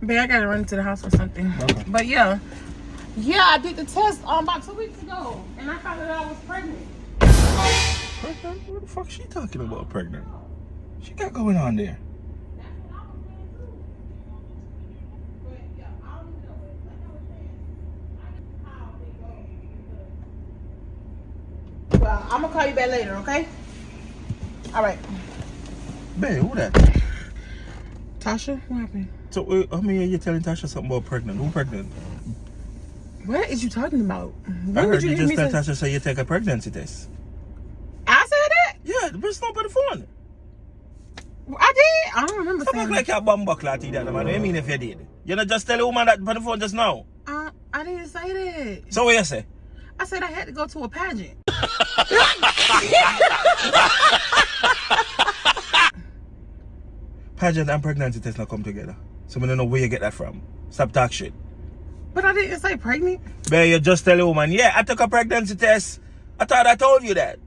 Babe, I gotta run into the house or something. Okay. But yeah, I did the test about 2 weeks ago, and I found out I was pregnant. Pregnant? What the fuck she talking about? Pregnant? She got going on there. Well, I'm gonna call you back later, okay? All right. Babe, who that? Tasha, what happened? So, I mean, you're telling Tasha something about pregnant. Who pregnant? What is you talking about? I When heard did you just hear tell me say? Tasha say you take a pregnancy test. I said that? Yeah, the bitch not by the phone. I did. I don't remember Stop saying acting like you're a bumbuckler at that, man. What do you mean if you did? You not just tell a woman that by the phone just now. I didn't say that. So what you say? I said I had to go to a pageant. Pageant and pregnancy test not come together. So I don't know where you get that from. Stop talk shit. But I didn't say pregnant. Babe, you just tell a woman, yeah, I took a pregnancy test. I thought I told you that.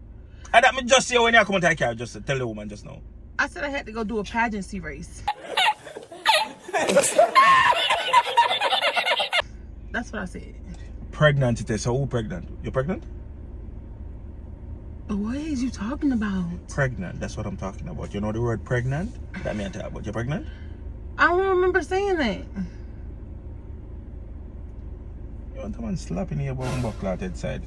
And that me just say when you come and take care, just tell the woman just now. I said I had to go do a pageancy race. That's what I said. Pregnancy test. So who pregnant? You pregnant? What is you talking about? Pregnant. That's what I'm talking about. You know the word pregnant? That means I talk about. You pregnant? I don't remember saying that. You want a man slapping your bum buckle out outside.